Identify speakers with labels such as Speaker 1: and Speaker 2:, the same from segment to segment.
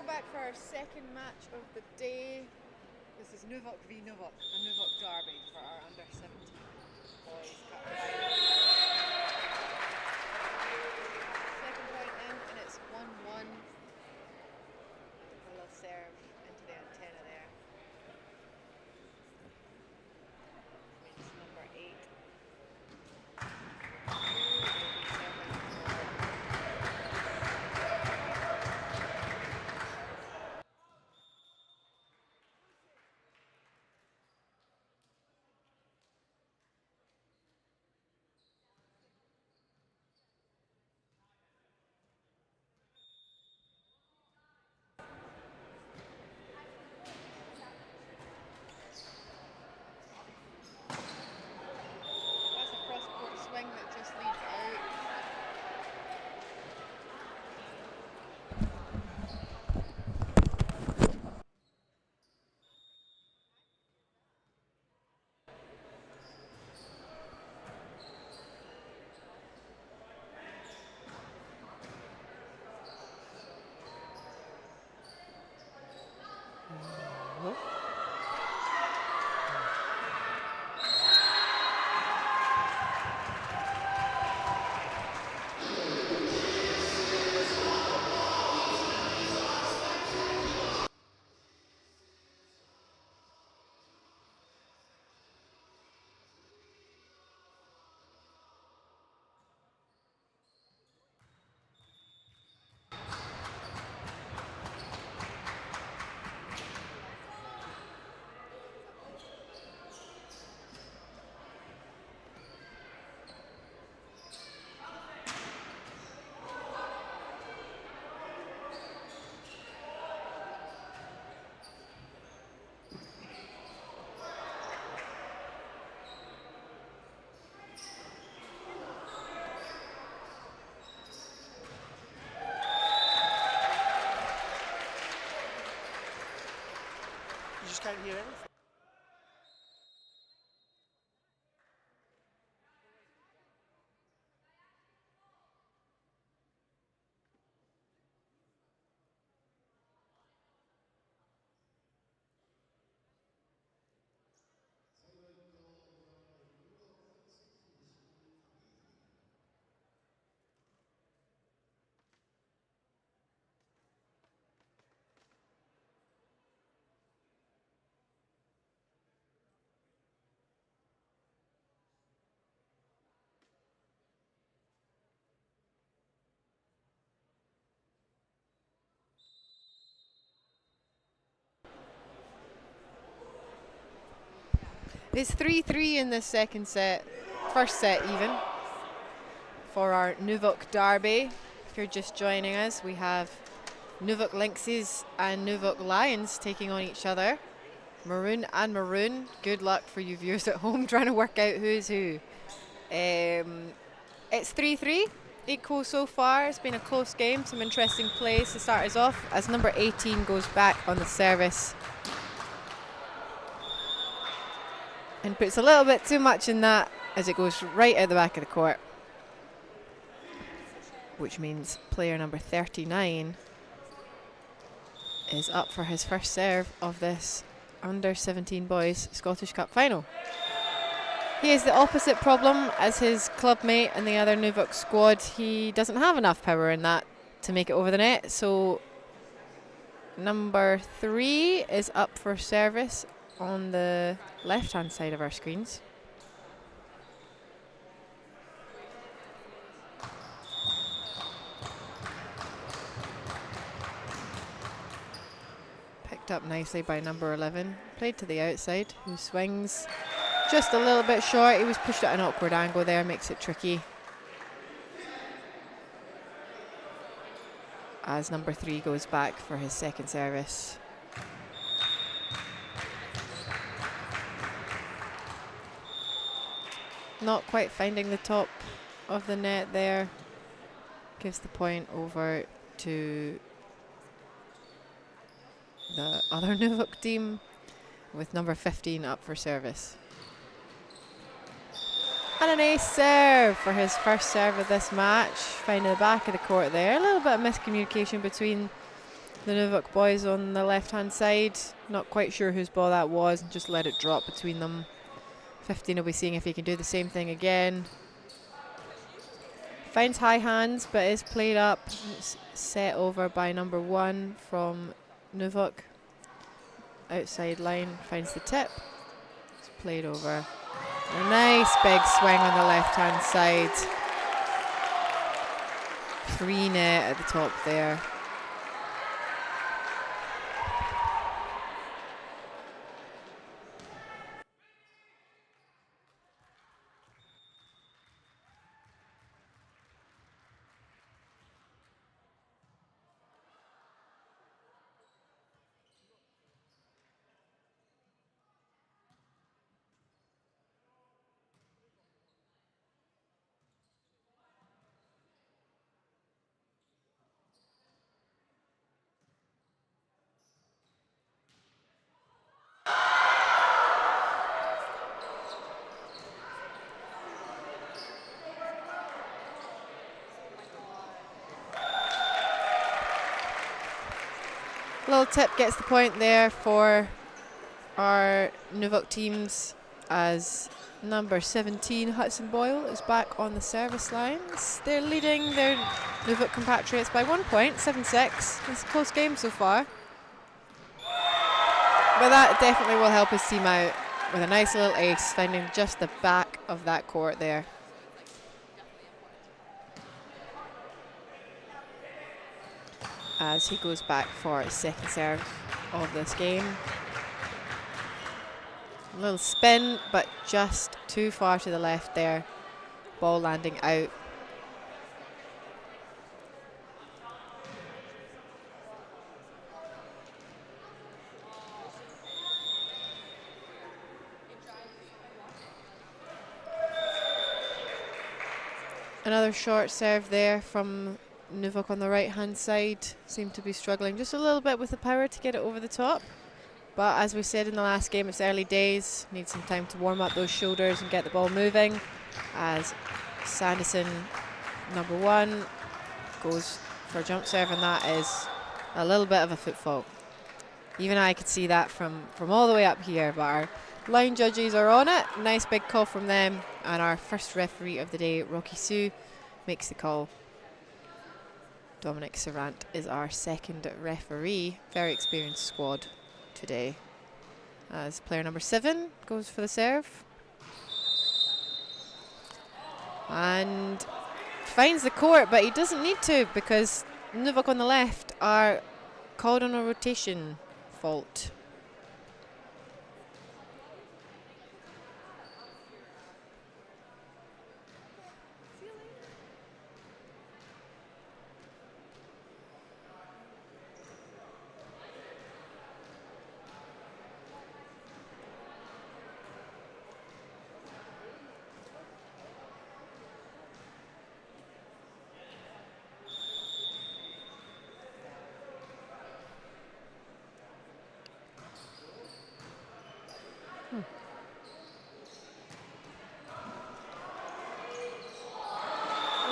Speaker 1: Welcome back for our second match of the day. This is NUVOC v NUVOC, a NUVOC derby for our under-17 boys cup final. Second point in, and it's 1-1. A little serve into the antenna there. It's number 8. That just leads out.
Speaker 2: You just can't hear anything.
Speaker 1: It's 3-3 in this second set, first set even, for our NUVOC derby. If you're just joining us, we have NUVOC Lynxes and NUVOC Lions taking on each other. Maroon and Maroon. Good luck for you viewers at home trying to work out who's who. It's 3-3, equal so far. It's been a close game, some interesting plays to start us off as number 18 goes back on the service. And puts a little bit too much in that as it goes right out the back of the court. Which means player number 39 is up for his first serve of this under-17 boys Scottish Cup final. He has the opposite problem as his clubmate and the other NUVOC squad. He doesn't have enough power in that to make it over the net. So number 3 is up for service on the left-hand side of our screens. Picked up nicely by number 11. Played to the outside, who swings just a little bit short. He was pushed at an awkward angle there, makes it tricky. As number 3 goes back for his second service. Not quite finding the top of the net there. Gives the point over to the other NUVOC team with number 15 up for service. And an ace serve for his first serve of this match. Finding the back of the court there. A little bit of miscommunication between The NUVOC boys on the left-hand side, not quite sure whose ball that was, and just let it drop between them. 15 will be seeing if he can do the same thing again. Finds high hands, but is played up. It's set over by number 1 from NUVOC. Outside line, finds the tip. It's played over. A nice big swing on the left-hand side. Free net at the top there. Little tip gets the point there for our NUVOC teams, as number 17 Hudson Boyle is back on the service lines. They're leading their NUVOC compatriots by 1 point, 7-6. It's a close game so far. But that definitely will help his team out with a nice little ace, finding just the back of that court there. As he goes back for his second serve of this game. A little spin, but just too far to the left there. Ball landing out. Another short serve there from NUVOC on the right-hand side. Seem to be struggling just a little bit with the power to get it over the top. But as we said in the last game, it's early days. Need some time to warm up those shoulders and get the ball moving. As Sanderson, number 1, goes for a jump serve, and that is a little bit of a foot fault. Even I could see that from all the way up here, but our line judges are on it. Nice big call from them, and our first referee of the day, Rocky Sue, makes the call. Dominic Serrant is our second referee. Very experienced squad today. As player number 7 goes for the serve. And finds the court, but he doesn't need to, because NUVOC on the left are called on a rotation fault.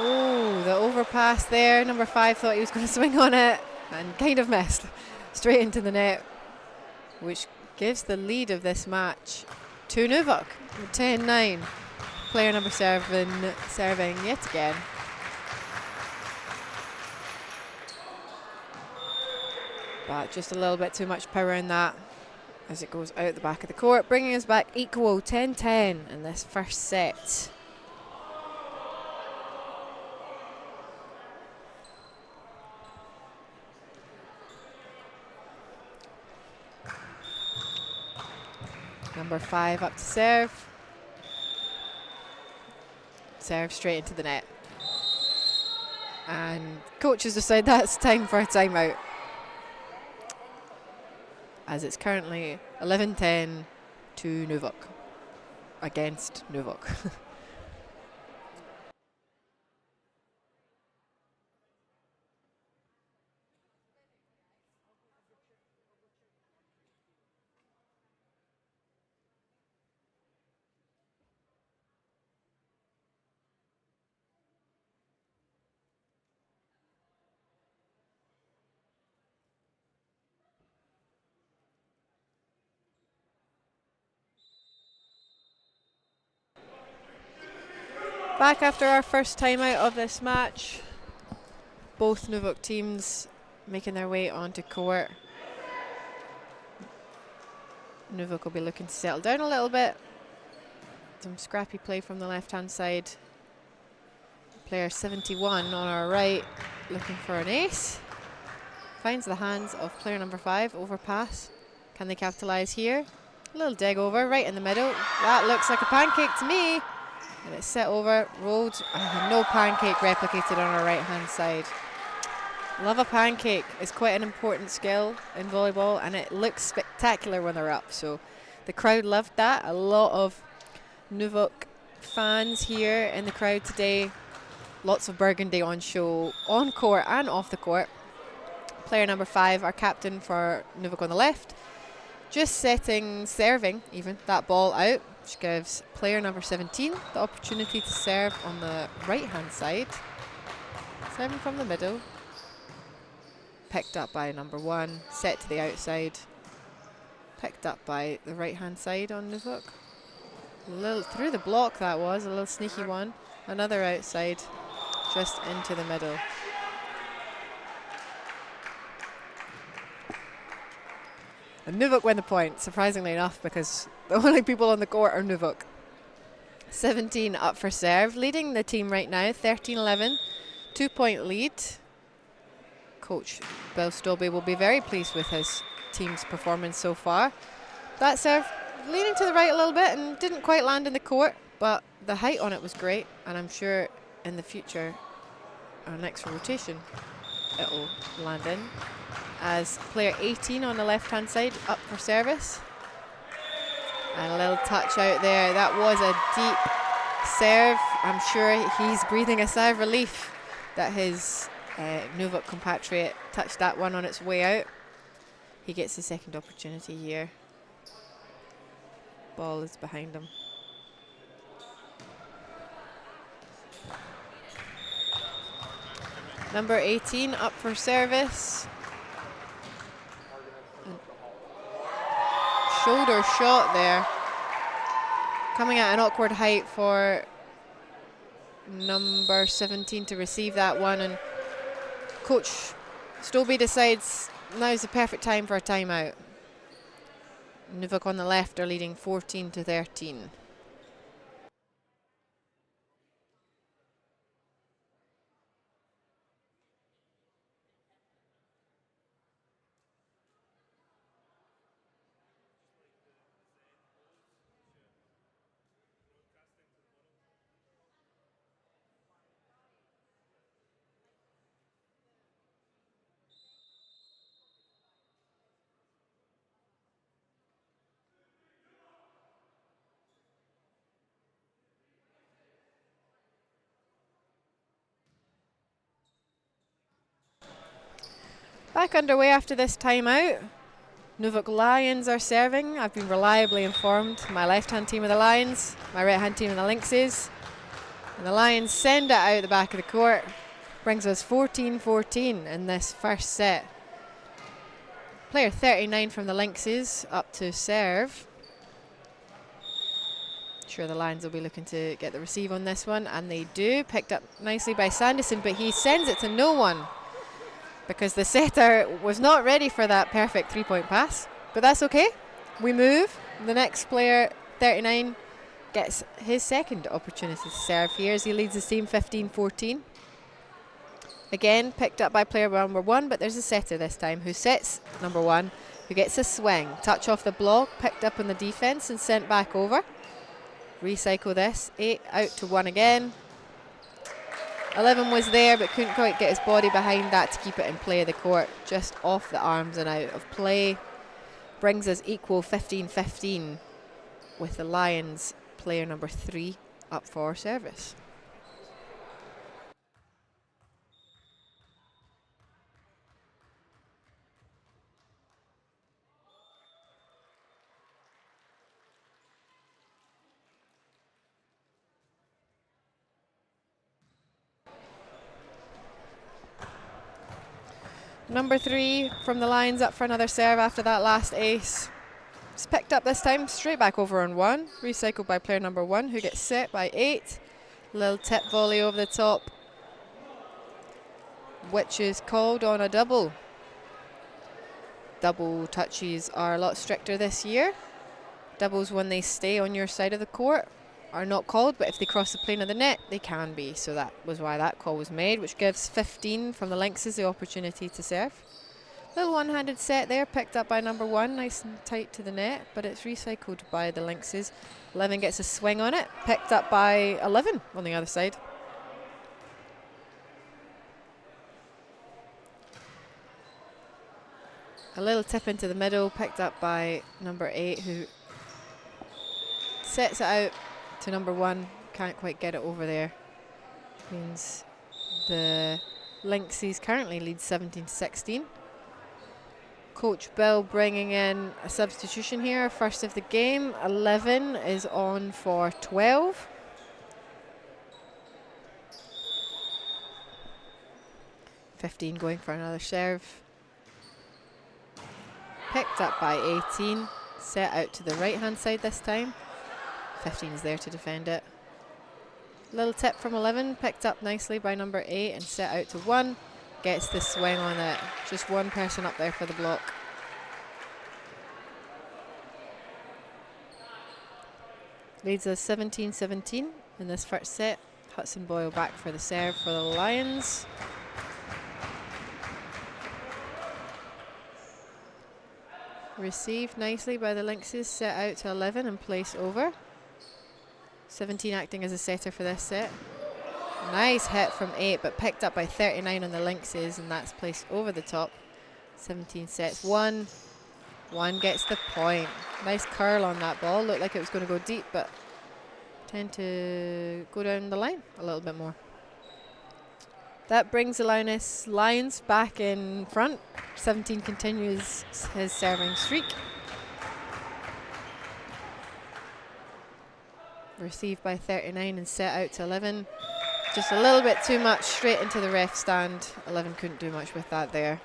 Speaker 1: Oh, the overpass there. Number 5 thought he was going to swing on it and kind of missed. Straight into the net, which gives the lead of this match to NUVOC. 10-9. Player number 7 serving yet again. But just a little bit too much power in that as it goes out the back of the court, bringing us back equal 10-10 in this first set. Number 5 up to serve. Serve straight into the net. And coaches decide that's time for a timeout, as it's currently 11-10 to NUVOC against NUVOC. Back after our first timeout of this match. Both NUVOC teams making their way onto court. NUVOC will be looking to settle down a little bit. Some scrappy play from the left-hand side. Player 71 on our right, looking for an ace. Finds the hands of player number 5, overpass. Can they capitalise here? A little dig over, right in the middle. That looks like a pancake to me. And it's set over, rolled, no pancake replicated on our right-hand side. Love a pancake. It's quite an important skill in volleyball, and it looks spectacular when they're up. So the crowd loved that. A lot of NUVOC fans here in the crowd today. Lots of burgundy on show, on court and off the court. Player number 5, our captain for NUVOC on the left, just serving even that ball out, which gives player number 17 the opportunity to serve on the right-hand side. Serving from the middle. Picked up by number 1, set to the outside. Picked up by the right-hand side on NUVOC. A little through the block that was, a little sneaky one. Another outside, just into the middle. And NUVOC win the point, surprisingly enough, because the only people on the court are NUVOC. 17 up for serve, leading the team right now, 13-11, 2-point lead. Coach Bill Stolby will be very pleased with his team's performance so far. That serve leaning to the right a little bit and didn't quite land in the court, but the height on it was great, and I'm sure in the future, our next rotation, it'll land in. As player 18 on the left-hand side up for service. And a little touch out there. That was a deep serve. I'm sure he's breathing a sigh of relief that his NUVOC compatriot touched that one on its way out. He gets the second opportunity here. Ball is behind him. Number 18 up for service. Shoulder shot there. Coming at an awkward height for number 17 to receive that one, and Coach Stolby decides now's the perfect time for a timeout. NUVOC on the left are leading 14-13. Back underway after this timeout. NUVOC Lions are serving. I've been reliably informed. My left-hand team are the Lions, my right-hand team are the Lynxes. And the Lions send it out the back of the court. Brings us 14-14 in this first set. Player 39 from the Lynxes up to serve. Sure, the Lions will be looking to get the receive on this one, and they do. Picked up nicely by Sanderson, but he sends it to no one, because the setter was not ready for that perfect three-point pass. But that's okay. We move. The next player, 39, gets his second opportunity to serve here as he leads his team 15-14. Again, picked up by player number 1, but there's a setter this time who sets number 1, who gets a swing. Touch off the block, picked up on the defense and sent back over. Recycle this. 8 out to 1 again. 11 was there, but couldn't quite get his body behind that to keep it in play of the court. Just off the arms and out of play. Brings us equal 15-15 with the Lions player number 3 up for service. Number 3 from the Lions up for another serve after that last ace. It's picked up this time, straight back over on 1. Recycled by player number 1, who gets set by 8. Little tip volley over the top, which is called on a double. Double touches are a lot stricter this year. Doubles, when they stay on your side of the court, are not called, but if they cross the plane of the net, they can be. So that was why that call was made, which gives 15 from the Lynxes the opportunity to serve. Little one-handed set there, picked up by number 1, nice and tight to the net, but it's recycled by the Lynxes. 11 gets a swing on it, picked up by 11 on the other side. A little tip into the middle, picked up by number 8, who sets it out to number 1. Can't quite get it over there. Means the Lynxes currently lead 17-16. Coach Bill bringing in a substitution here, first of the game. 11 is on for 12. (15) going for another serve. Picked up by 18, set out to the right-hand side this time. 15 is there to defend it. Little tip from 11, picked up nicely by number 8 and set out to 1. Gets the swing on it. Just one person up there for the block. Leads us 17-17 in this first set. Hudson Boyle back for the serve for the Lions. Received nicely by the Lynxes, set out to 11 and place over. 17 acting as a setter for this set. Nice hit from 8, but picked up by 39 on the Lynxes, and that's placed over the top. 17 sets 1. 1 gets the point. Nice curl on that ball. Looked like it was going to go deep, but tend to go down the line a little bit more. That brings the Lions back in front. 17 continues his serving streak. Received by 39 and set out to 11. Just a little bit too much straight into the ref stand. 11 couldn't do much with that there.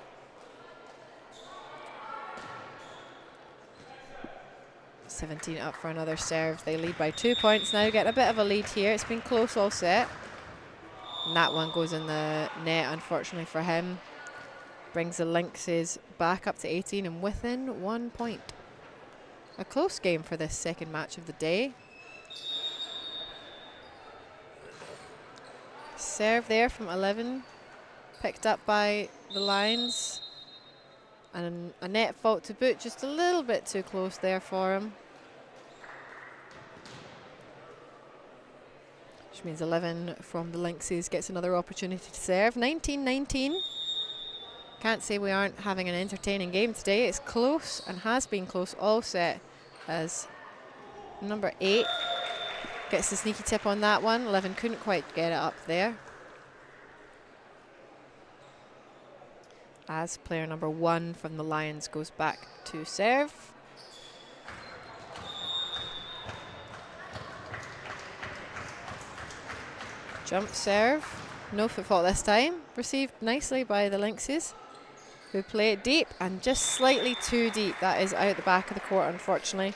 Speaker 1: (17) up for another serve. They lead by 2 points now, get a bit of a lead here. It's been close all set. And that one goes in the net, unfortunately for him. Brings the Lynxes back up to 18 and within 1 point. A close game for this second match of the day. Serve there from 11, picked up by the Lions. And a net fault to boot, just a little bit too close there for him. Which means 11 from the Lynxes gets another opportunity to serve. 19-19. Can't say we aren't having an entertaining game today. It's close and has been close all set, as number 8 gets the sneaky tip on that one. 11 couldn't quite get it up there. As player number 1 from the Lions goes back to serve. Jump serve. No foot fault this time. Received nicely by the Lynxes, who play it deep and just slightly too deep. That is out the back of the court, unfortunately.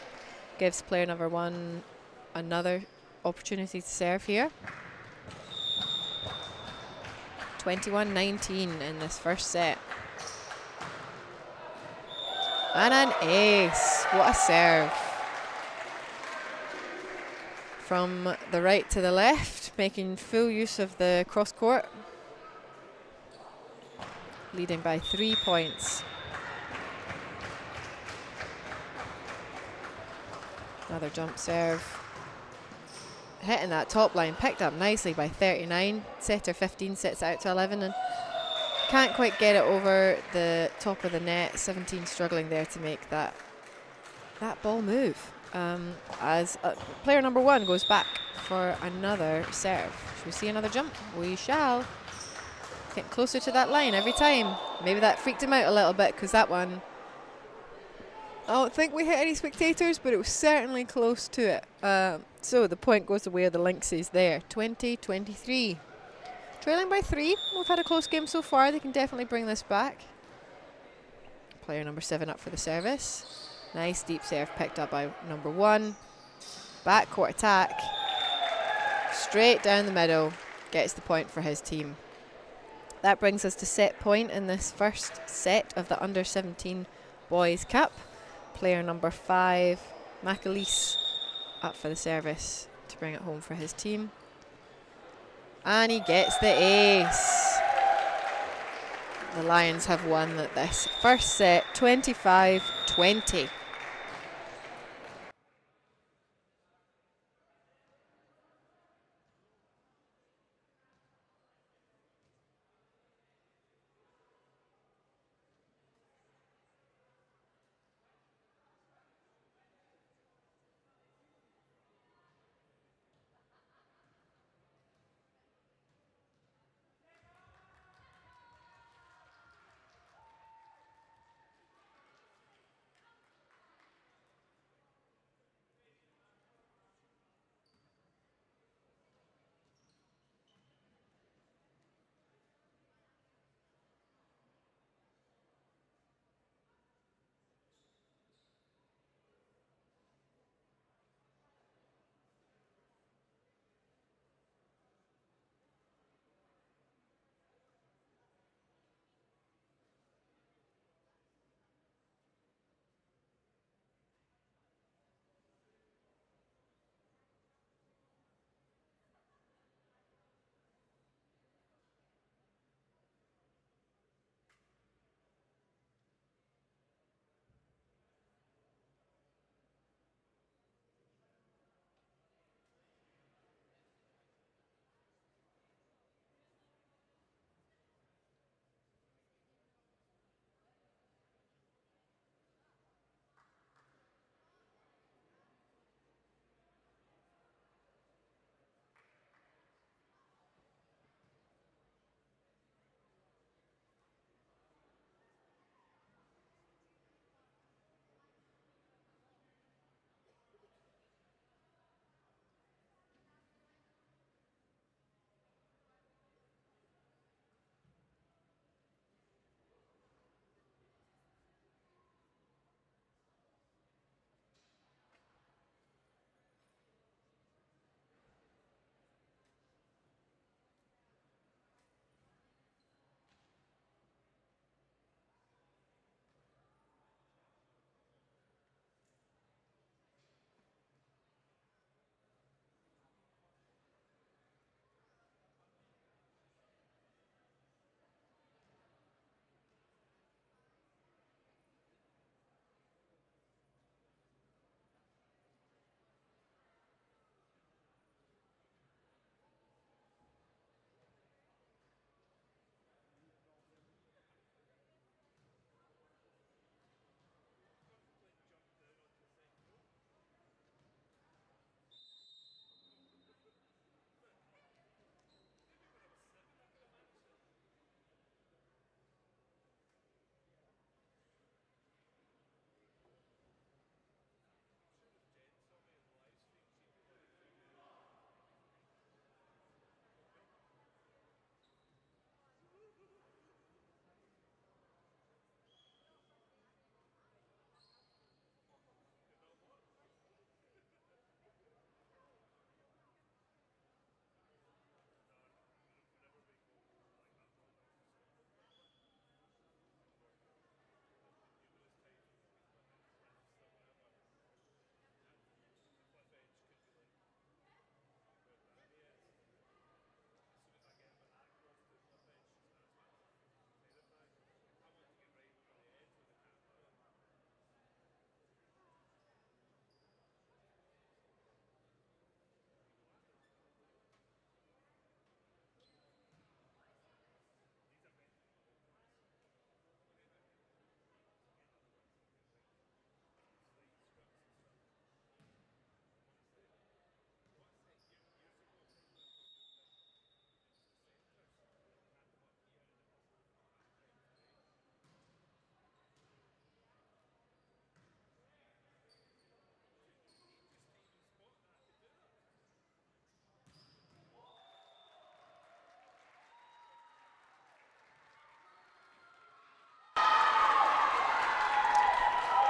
Speaker 1: Gives player number 1 another opportunity to serve here. 21-19 in this first set. And an ace. What a serve. From the right to the left, making full use of the cross court. Leading by 3 points. Another jump serve. Hitting that top line, picked up nicely by 39. Setter 15 sets out to 11 and can't quite get it over the top of the net. 17 struggling there to make that ball move. As player number 1 goes back for another serve. Should we see another jump? We shall. Get closer to that line every time. Maybe that freaked him out a little bit, because that one, I don't think we hit any spectators, but it was certainly close to it. So the point goes the way of the Lynxes there. 20-23. Trailing by 3. We've had a close game so far. They can definitely bring this back. Player number 7 up for the service. Nice deep serve picked up by number 1. Backcourt attack. straight down the middle, gets the point for his team. That brings us to set point in this first set of the Under-17 Boys Cup. Player number 5, McAleese, up for the service to bring it home for his team. And he gets the ace. The Lions have won this first set, 25-20.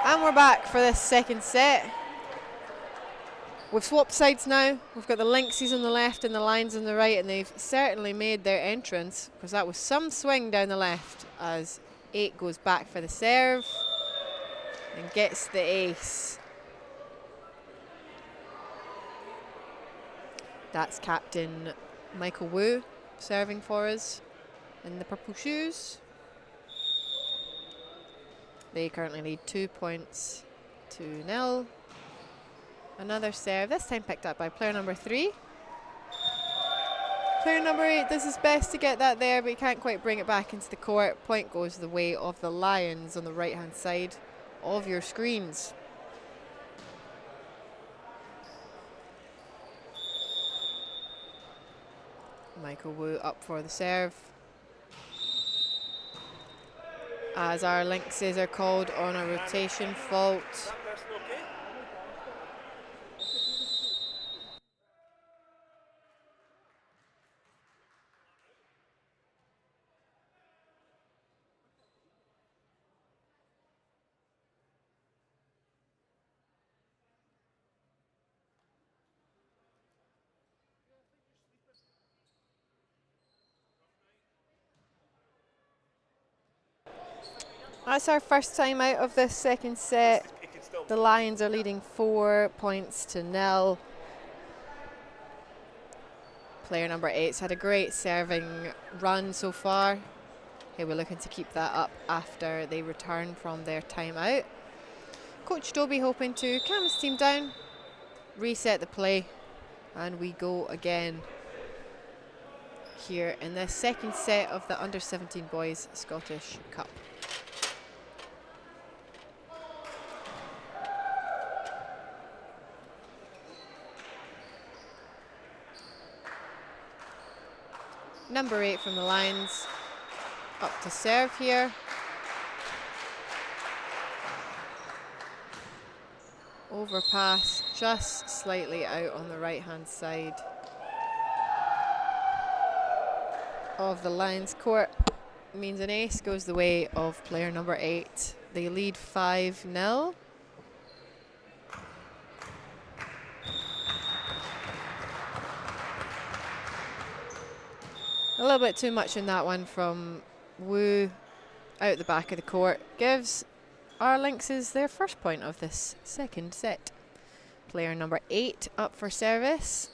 Speaker 1: And we're back for this second set. We've swapped sides now. We've got the Lynxes on the left and the Lions on the right, and they've certainly made their entrance, because that was some swing down the left as 8 goes back for the serve and gets the ace. That's Captain Michael Wu serving for us in the purple shoes. They currently lead 2 points to 0. Another serve, this time picked up by player number 3. Player number 8 does his best to get that there, but he can't quite bring it back into the court. Point goes the way of the Lions on the right-hand side of your screens. Michael Wu up for the serve, as our Lynxes are called on a rotation fault. That's our first time out of this second set. The Lions are leading 4 points to 0. Player number 8's had a great serving run so far. He'll be looking to keep that up after they return from their timeout. Coach Dobie hoping to calm his team down, reset the play, and we go again here in the second set of the Under-17 Boys Scottish Cup. Number 8 from the Lions up to serve here. Overpass just slightly out on the right-hand side of the Lions court. Means an ace goes the way of player number 8. They lead 5-0. A little bit too much in that one from Wu out the back of the court. Gives our Lynxes their first point of this second set. Player number 8 up for service.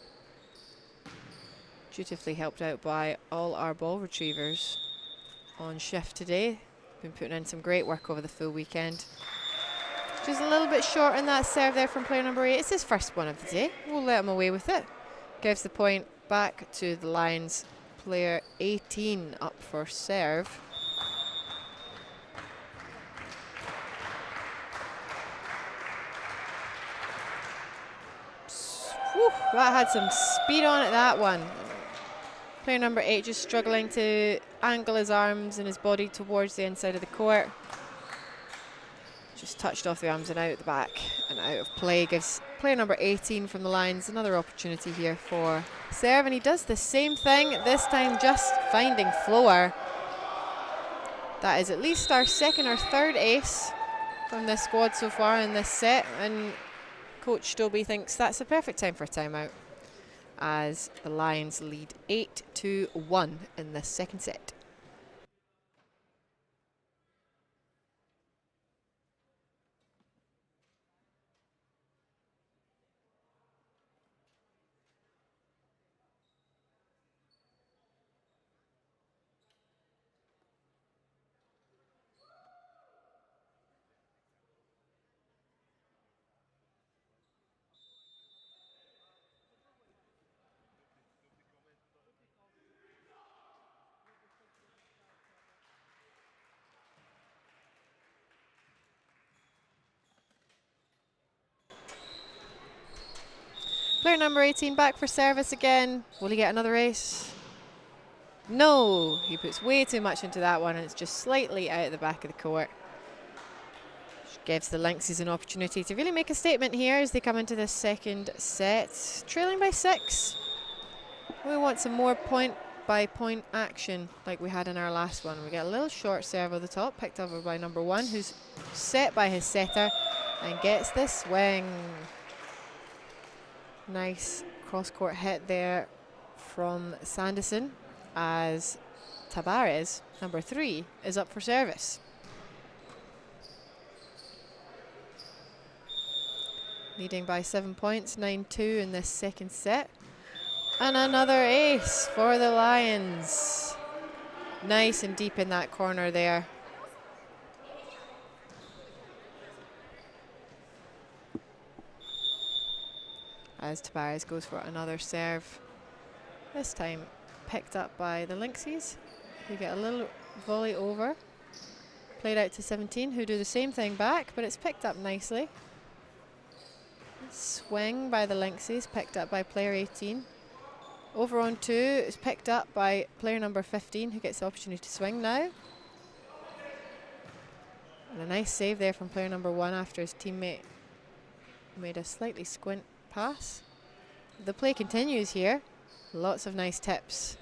Speaker 1: Dutifully helped out by all our ball retrievers on shift today. Been putting in some great work over the full weekend. Just a little bit short in that serve there from player number 8. It's his first one of the day. We'll let him away with it. Gives the point back to the Lions. Player 18 up for serve. Whew, that had some speed on it, that one. Player number 8 just struggling to angle his arms and his body towards the inside of the court. Just touched off the arms and out the back and out of play. Gives player number 18 from the Lions another opportunity here for serve, and he does the same thing, this time just finding floor. That is at least our second or third ace from this squad so far in this set, and Coach Dobie thinks that's the perfect time for a timeout, as the Lions lead 8-1 in this second set. Player number 18 back for service again. Will he get another ace? No, he puts way too much into that one, and it's just slightly out the back of the court. Which gives the Lynxes an opportunity to really make a statement here as they come into this second set. Trailing by 6. We want some more point-by-point action like we had in our last one. We get a little short serve at the top, picked over by number 1, who's set by his setter and gets the swing. Nice cross-court hit there from Sanderson as Tabares, number 3, is up for service. Leading by 7 points, 9-2 in this second set. And another ace for the Lions. Nice and deep in that corner there. As Tabares goes for another serve. This time picked up by the Lynxes, who get a little volley over. Played out to 17, who do the same thing back, but it's picked up nicely. Swing by the Lynxes, picked up by player 18. Over on 2 is picked up by player number 15, who gets the opportunity to swing now. And a nice save there from player number 1 after his teammate made a slightly squint pass. The play continues here. Lots of nice tips.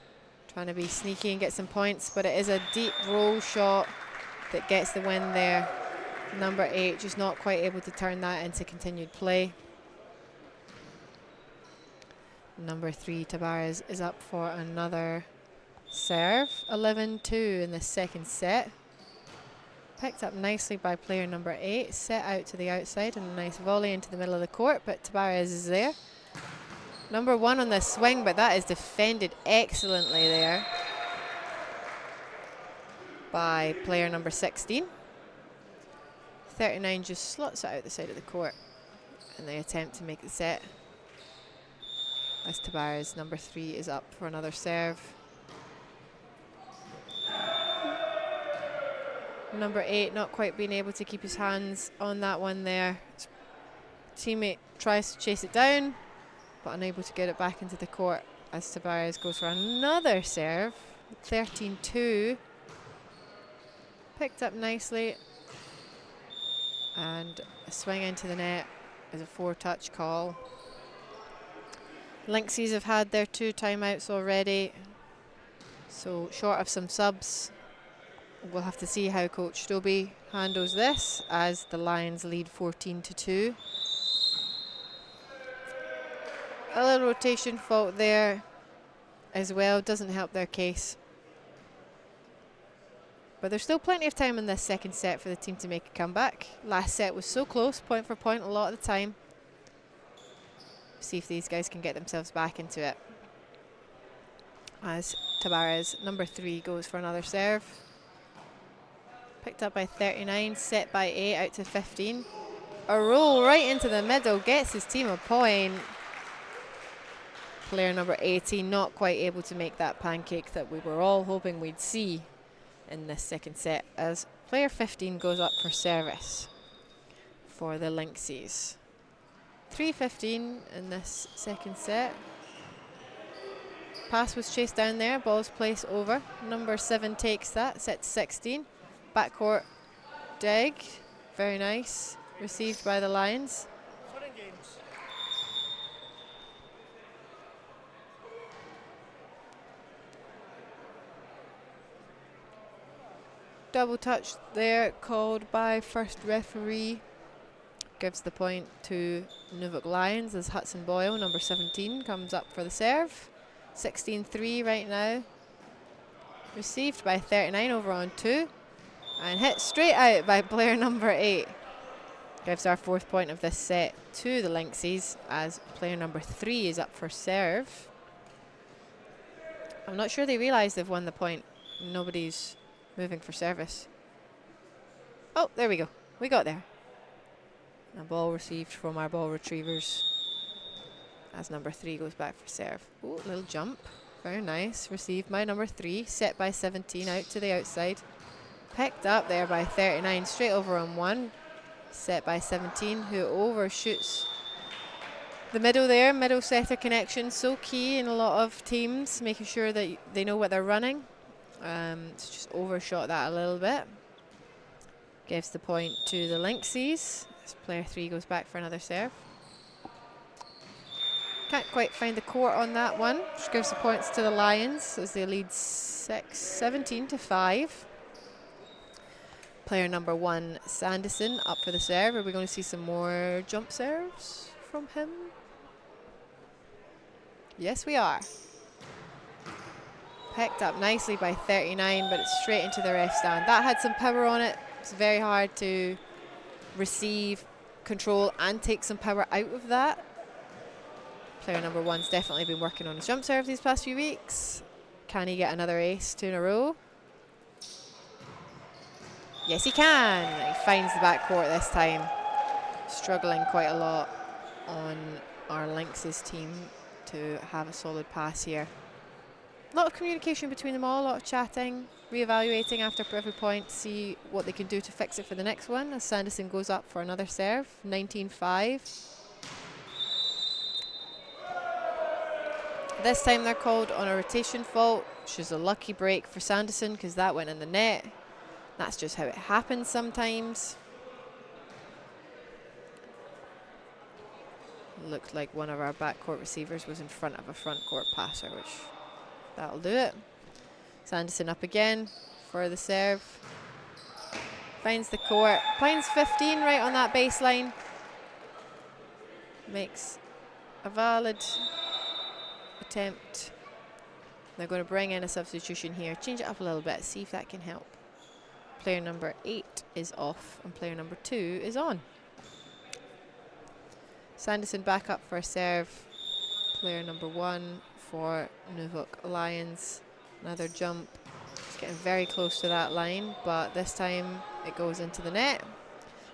Speaker 1: Trying to be sneaky and get some points, but it is a deep roll shot that gets the win there. Number 8 just not quite able to turn that into continued play. Number 3, Tabares, is up for another serve. 11-2 in the second set. Picked up nicely by player number 8. Set out to the outside and a nice volley into the middle of the court, but Tabares is there. Number 1 on the swing, but that is defended excellently there by player number 16. 39 just slots it out the side of the court, and they attempt to make the set. As Tabares, number 3, is up for another serve. Number 8 not quite being able to keep his hands on that one there. His teammate tries to chase it down, but unable to get it back into the court as Tabares goes for another serve. 13-2. Picked up nicely. And a swing into the net is a 4-touch call. Lynxes have had their 2 timeouts already, so short of some subs. We'll have to see how Coach Stobie handles this as the Lions lead 14-2. A little rotation fault there as well, doesn't help their case. But there's still plenty of time in this second set for the team to make a comeback. Last set was so close, point for point a lot of the time. See if these guys can get themselves back into it. As Tabares, number 3, goes for another serve. Picked up by 39, set by 8 out to 15. A roll right into the middle, gets his team a point. Player number 18 not quite able to make that pancake that we were all hoping we'd see in this second set, as player 15 goes up for service for the Lynxes. 3:15 in this second set. Pass was chased down there, ball's placed over. Number 7 takes that, set to 16. Backcourt dig, very nice. Received by the Lions. Double touch there called by first referee. Gives the point to NUVOC Lions as Hudson Boyle, number 17, comes up for the serve. 16-3 right now. Received by 39 over on 2. And hit straight out by player number 8. Gives our 4th point of this set to the Lynxes as player number 3 is up for serve. I'm not sure they realise they've won the point. Nobody's moving for service. Oh, there we go. We got there. A ball received from our ball retrievers as number 3 goes back for serve. Oh, little jump. Very nice. Received by number 3. Set by 17 out to the outside. Picked up there by 39. Straight over on 1. Set by 17, who overshoots the middle there. Middle setter connection. So key in a lot of teams, making sure that they know what they're running. It's just overshot that a little bit. Gives the point to the Lynxes. Player 3 goes back for another serve. Can't quite find the court on that one, which gives the points to the Lions as they lead 17-5. Player number 1, Sanderson, up for the serve. Are we going to see some more jump serves from him? Yes, we are. Picked up nicely by 39, but it's straight into the ref stand. That had some power on it. It's very hard to receive, control, and take some power out of that. Player number 1's definitely been working on his jump serve these past few weeks. Can he get another ace, 2 in a row? Yes, he can. He finds the backcourt this time. Struggling quite a lot on our Lynx's team to have a solid pass here. A lot of communication between them all, a lot of chatting, re-evaluating after every point to see what they can do to fix it for the next one as Sanderson goes up for another serve, 19-5. This time they're called on a rotation fault, which is a lucky break for Sanderson because that went in the net. That's just how it happens sometimes. Looked like one of our backcourt receivers was in front of a front court passer, which that'll do it. Sanderson up again for the serve. Finds the court. Finds 15 right on that baseline. Makes a valid attempt. They're going to bring in a substitution here. Change it up a little bit. See if that can help. Player number 8 is off and player number 2 is on. Sanderson back up for a serve. Player number 1 for NUVOC Lions. Another jump. It's getting very close to that line, but this time it goes into the net.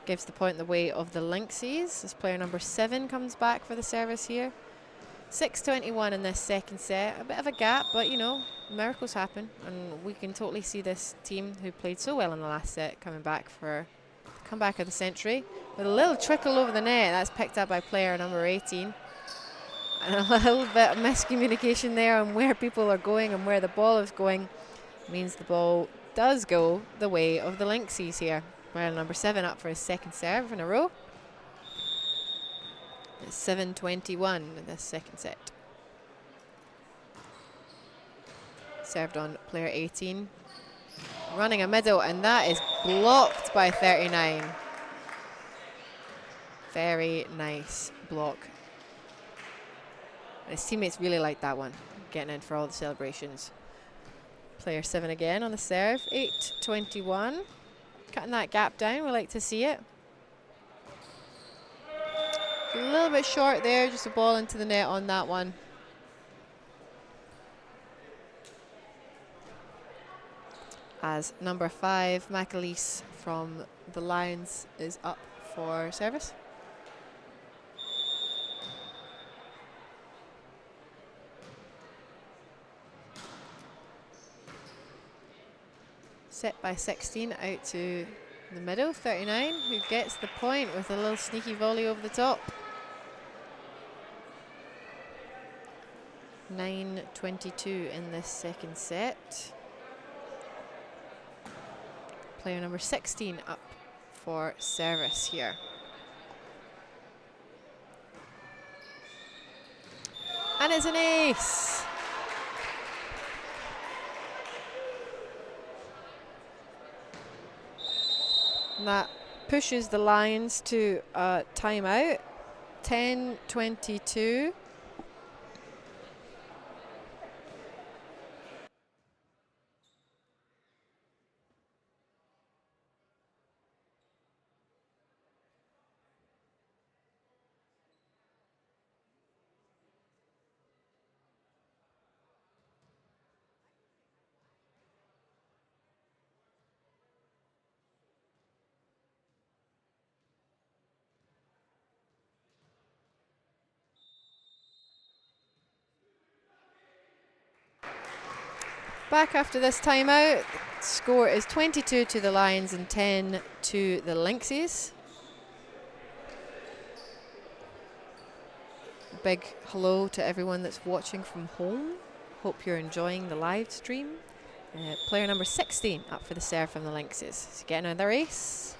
Speaker 1: Gives the point the way of the Lynxes as player number 7 comes back for the service here. 6:21 in this second set. A bit of a gap, but you know, miracles happen, and we can totally see this team who played so well in the last set coming back for the comeback of the century. With a little trickle over the net, that's picked up by player number 18. And a little bit of miscommunication there on where people are going and where the ball is going means the ball does go the way of the Lynxes here. Player number 7 up for his second serve in a row. It's 7:21 in this second set. Served on player 18. Running a middle, and that is blocked by 39. Very nice block. His teammates really like that one, getting in for all the celebrations. Player 7 again on the serve, 8:21. Cutting that gap down, we like to see it. A little bit short there, just a ball into the net on that one. As number 5, McAleese from the Lions is up for service. Set by 16 out to the middle, 39, who gets the point with a little sneaky volley over the top. 9:22 in this second set. Player number 16 up for service here. And it's an ace. And that pushes the Lions to a timeout. 10:22. Back after this timeout, score is 22 to the Lions and 10 to the Lynxes. Big hello to everyone that's watching from home. Hope you're enjoying the live stream. Player number 16 up for the serve from the Lynxes. He's getting another ace.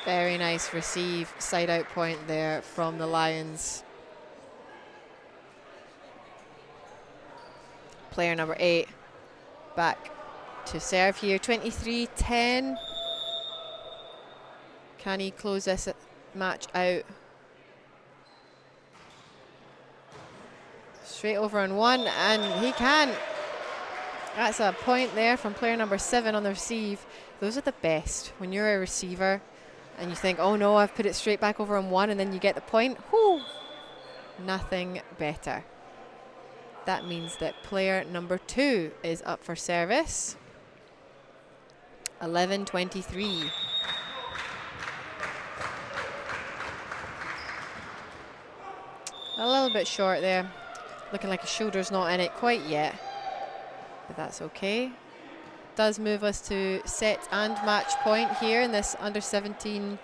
Speaker 1: Very nice receive, side out point there from the Lions. Player number 8 back to serve here, 23-10. Can he close this match out. Straight over on one, and he can. That's a point there from player number 7 on the receive. Those are the best. When you're a receiver and you think, oh no, I've put it straight back over on one, and then you get the point. Whoo! Nothing better. That means that player number 2 is up for service. 11-23. A little bit short there. Looking like his shoulder's not in it quite yet. But that's okay. Does move us to set and match point here in this under-17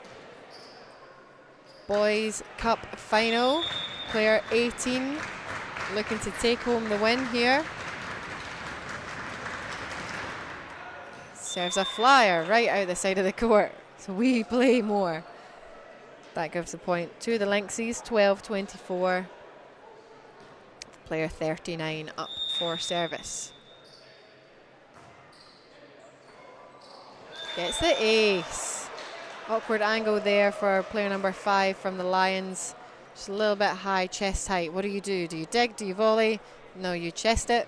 Speaker 1: Boys Cup final. Player 18 looking to take home the win here. Serves a flyer right out the side of the court. So we play more. That gives the point to the Lynxies, 12-24. Player 39 up for service. Gets the ace. Awkward angle there for player number 5 from the Lions. Just a little bit high chest height. What do? Do you dig? Do you volley? No, you chest it.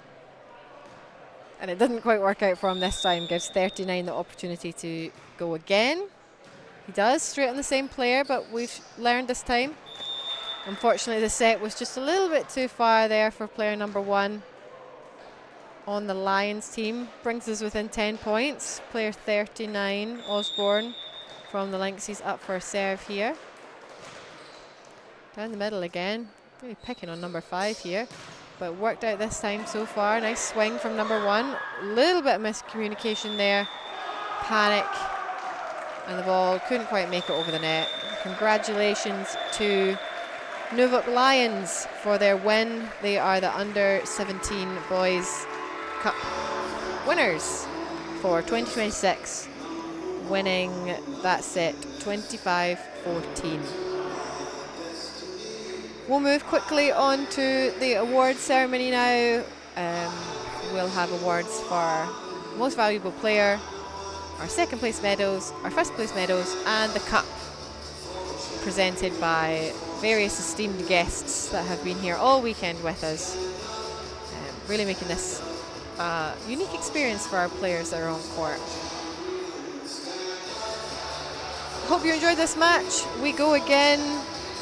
Speaker 1: And it didn't quite work out for him this time. Gives 39 the opportunity to go again. He does, straight on the same player, but we've learned this time. Unfortunately, the set was just a little bit too far there for player number 1 on the Lions team. Brings us within 10 points. Player 39, Osborne, from the Lynxies up for a serve here. Down the middle again. Really picking on number 5 here. But worked out this time so far. Nice swing from number 1. A little bit of miscommunication there. Panic. And the ball couldn't quite make it over the net. Congratulations to NUVOC Lions for their win. They are the under-17 Boys Cup winners for 2026, winning that set 25-14. We'll move quickly on to the award ceremony now. We'll have awards for most valuable player, our second place medals, our first place medals, and the cup, presented by various esteemed guests that have been here all weekend with us. Really making this a unique experience for our players that are on court. Hope you enjoyed this match. We go again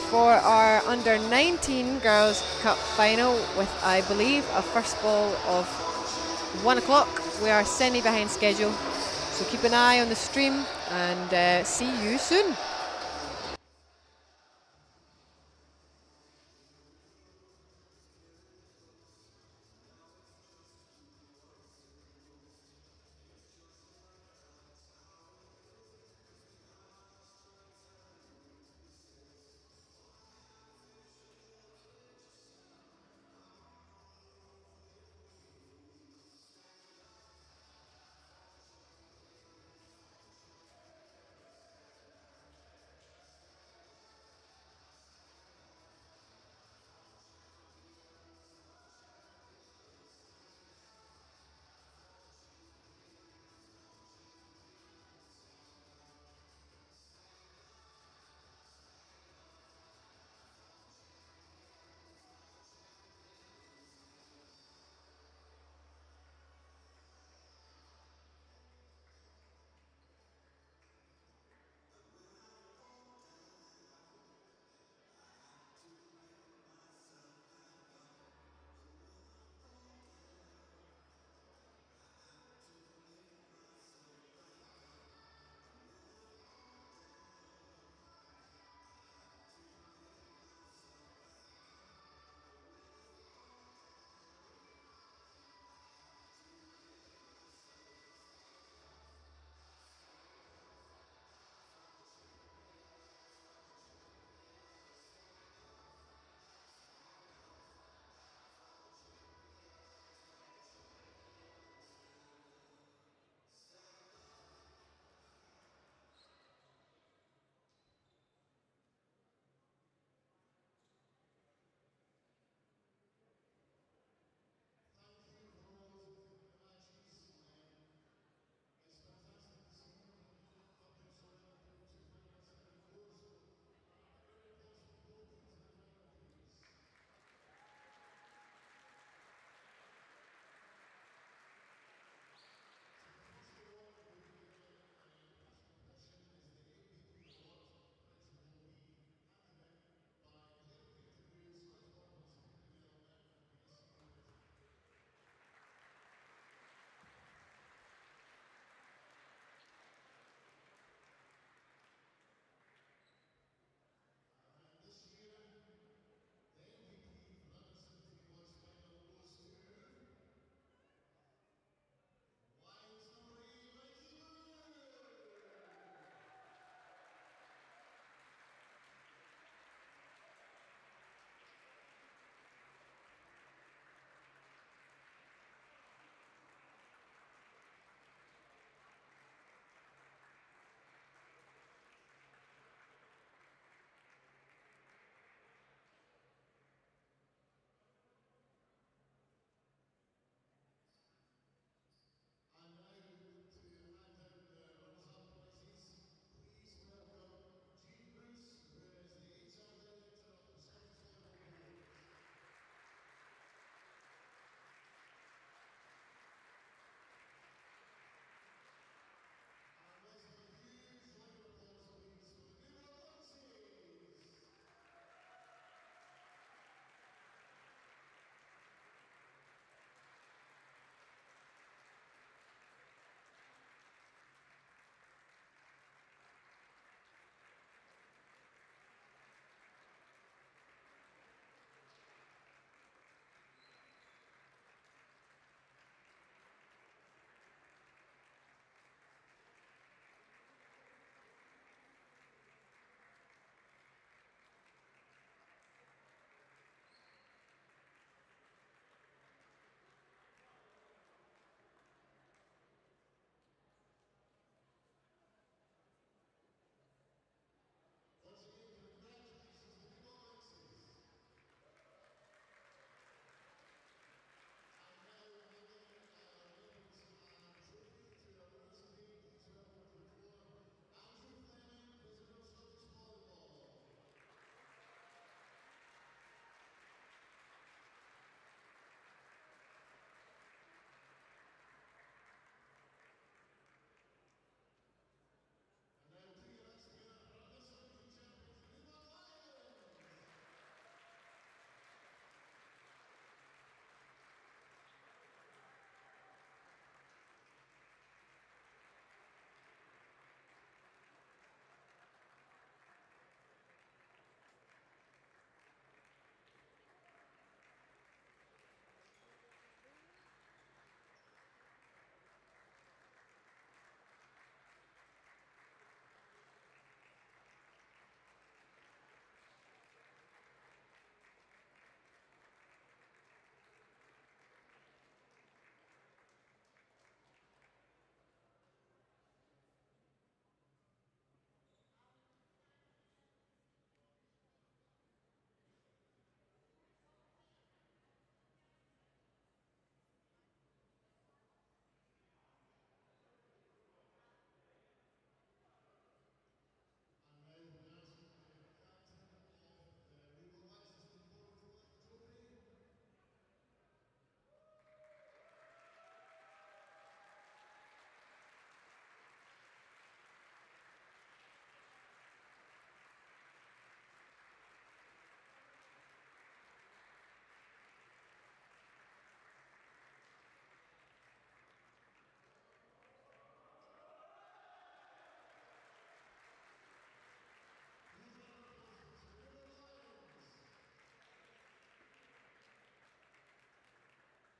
Speaker 1: for our under-19 Girls Cup final with, I believe, a first ball of 1 o'clock. We are semi behind schedule, so keep an eye on the stream and see you soon.